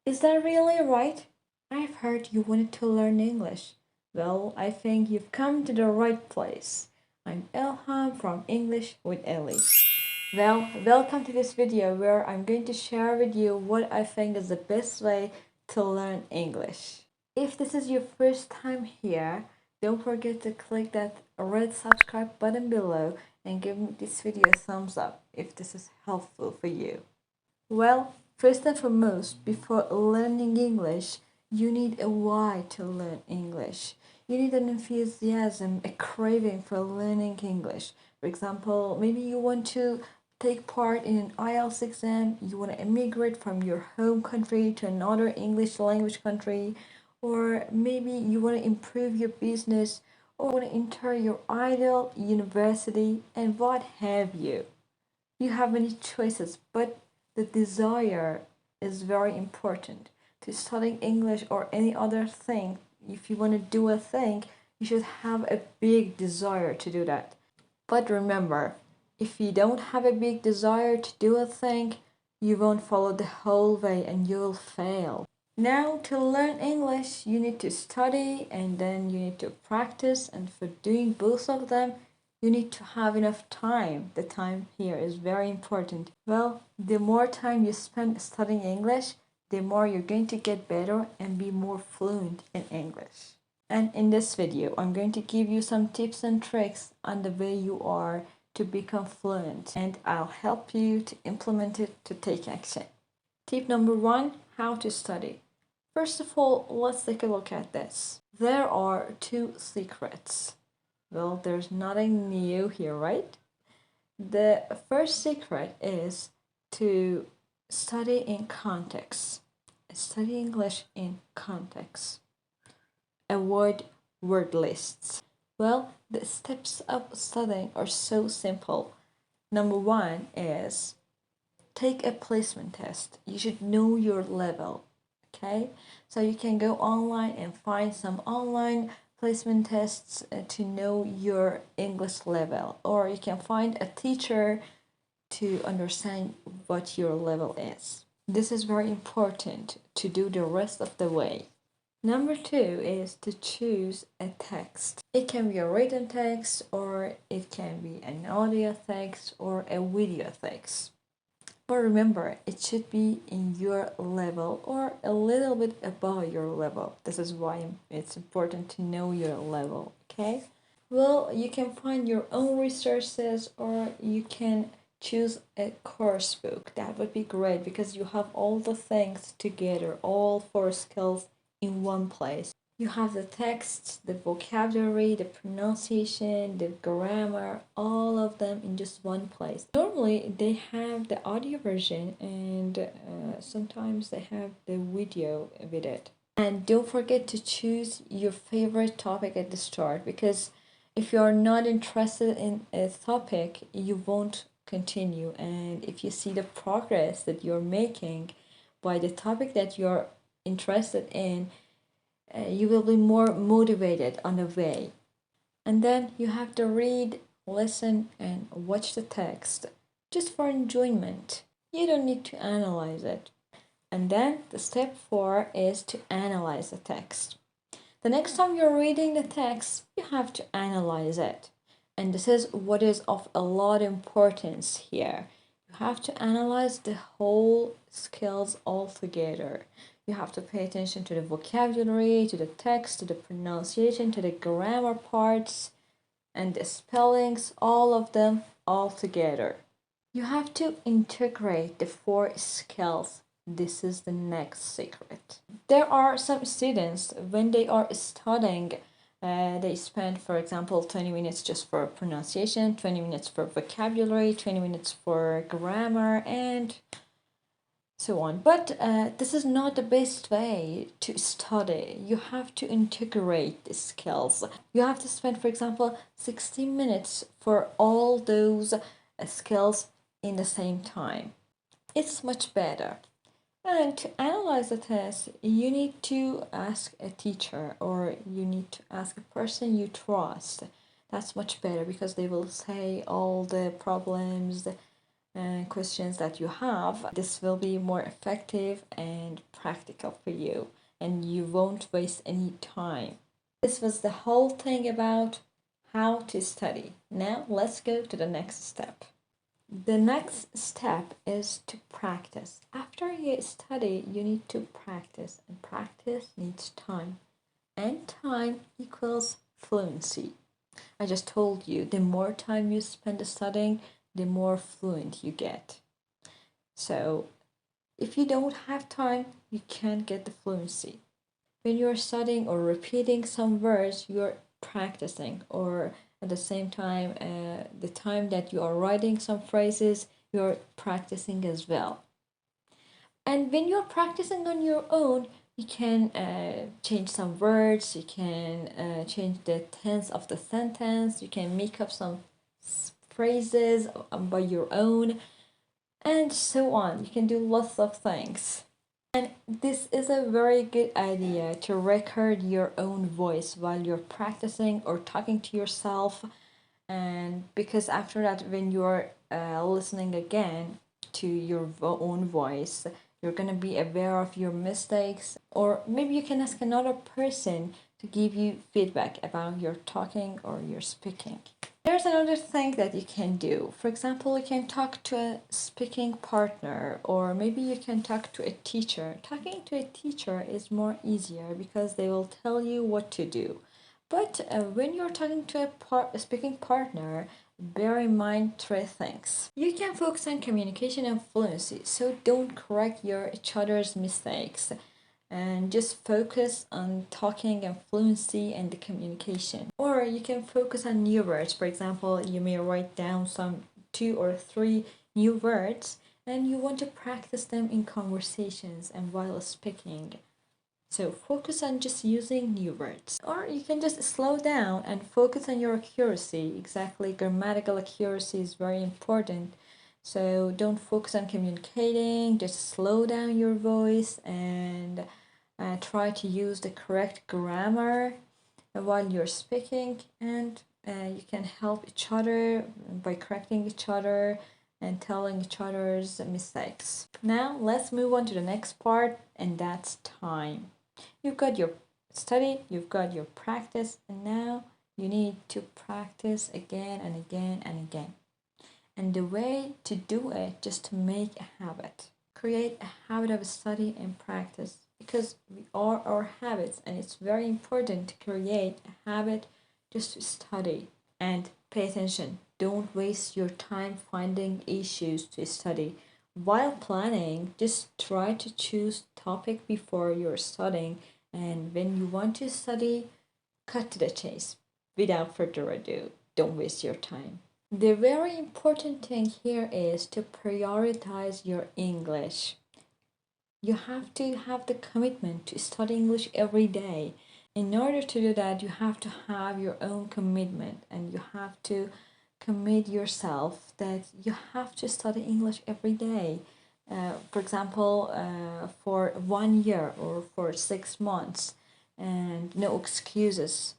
Is that really right? I've heard you wanted to learn English. Well, I think you've come to the right place. I'm Ilham from English with Ellie. Well, welcome to this video where I'm going to share with you what I think is the best way to learn English. If this is your first time here, don't forget to click that red subscribe button below and give this video a thumbs up if this is helpful for you. Well, first and foremost, before learning English, you need a why to learn English. You need an enthusiasm, a craving for learning English. For example, maybe you want to take part in an IELTS exam, you want to immigrate from your home country to another English language country, or maybe you want to improve your business or want to enter your ideal university, and what have you. You have many choices, but the desire is very important. To study English or any other thing, if you want to do a thing, you should have a big desire to do that. But remember, if you don't have a big desire to do a thing, you won't follow the whole way and you'll fail. Now, to learn English, you need to study and then you need to practice, and for doing both of them, you need to have enough time. The time here is very important. Well, the more time you spend studying English, the more you're going to get better and be more fluent in English. And in this video, I'm going to give you some tips and tricks on the way you are to become fluent, and I'll help you to implement it to take action. Tip number one, how to study. First of all, let's take a look at this. There are two secrets. Well, there's nothing new here, right? The first secret is to study in context. Study English in context. Avoid word lists. Well, the steps of studying are so simple. Number one is take a placement test. You should know your level. Okay, so you can go online and find some online placement tests to know your English level, or you can find a teacher to understand what your level is. This is very important to do the rest of the way. Number two is to choose a text. It can be a written text, or it can be an audio text, or a video text. But remember, it should be in your level or a little bit above your level. This is why it's important to know your level, okay? Well, you can find your own resources or you can choose a course book. That would be great because you have all the things together, all four skills in one place. You have the text, the vocabulary, the pronunciation, the grammar, all of them in just one place. Normally, they have the audio version and sometimes they have the video with it. And don't forget to choose your favorite topic at the start, because if you're not interested in a topic, you won't continue. And if you see the progress that you're making by the topic that you're interested in, you will be more motivated on the way. And then you have to read, listen, and watch the text just for enjoyment. You don't need to analyze it. And then the step four is to analyze the text. The next time you're reading the text, you have to analyze it. And this is what is of a lot of importance here. You have to analyze the whole skills altogether. You have to pay attention to the vocabulary, to the text, to the pronunciation, to the grammar parts, and the spellings, all of them all together. You have to integrate the four skills. This is the next secret. There are some students, when they are studying, they spend, for example, 20 minutes just for pronunciation, 20 minutes for vocabulary, 20 minutes for grammar, and so on. But this is not the best way to study. You have to integrate the skills. You have to spend, for example, 60 minutes for all those skills in the same time. It's much better. And to analyze the test, you need to ask a teacher or you need to ask a person you trust. That's much better because they will say all the problems questions that you have, this will be more effective and practical for you, and you won't waste any time. This was the whole thing about how to study. Now let's go to the next step. The next step is to practice. After you study, you need to practice, and practice needs time, and time equals fluency. I just told you, the more time you spend studying, the more fluent you get. So if you don't have time, you can't get the fluency. When you're studying or repeating some words, you're practicing, or at the same time, the time that you are writing some phrases, you're practicing as well. And when you're practicing on your own, you can change some words, you can change the tense of the sentence, you can make up some phrases by your own, and so on. You can do lots of things. And this is a very good idea to record your own voice while you're practicing or talking to yourself. And because after that, when you're listening again to your own voice, you're going to be aware of your mistakes, or maybe you can ask another person to give you feedback about your talking or your speaking. There's another thing that you can do. For example, you can talk to a speaking partner, or maybe you can talk to a teacher. Talking to a teacher is more easier because they will tell you what to do. But when you're talking to a speaking partner, bear in mind three things. You can focus on communication and fluency, so don't correct each other's mistakes, and just focus on talking and fluency and the communication. Or you can focus on new words. For example, you may write down some 2 or 3 new words, and you want to practice them in conversations and while speaking. So focus on just using new words. Or you can just slow down and focus on your accuracy. Exactly, grammatical accuracy is very important. So don't focus on communicating, just slow down your voice and try to use the correct grammar while you're speaking, and you can help each other by correcting each other and telling each other's mistakes. Now let's move on to the next part, and that's time. You've got your study, you've got your practice, and now you need to practice again and again and again. And the way to do it, just to make a habit. Create a habit of study and practice, because we are our habits, and it's very important to create a habit just to study. And pay attention. Don't waste your time finding issues to study. While planning, just try to choose topic before you're studying, and when you want to study, cut to the chase. Without further ado, don't waste your time. The very important thing here is to prioritize your English. You have to have the commitment to study English every day. In order to do that, you have to have your own commitment, and you have to commit yourself that you have to study English every day. For example, for 1 year or for 6 months, and no excuses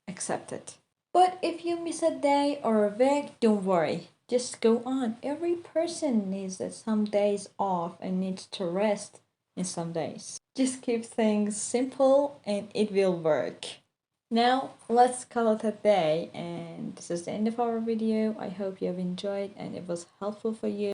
accepted. But if you miss a day or a week, don't worry. Just go on. Every person needs some days off and needs to rest in some days. Just keep things simple and it will work. Now let's call it a day, and this is the end of our video. I hope you have enjoyed and it was helpful for you.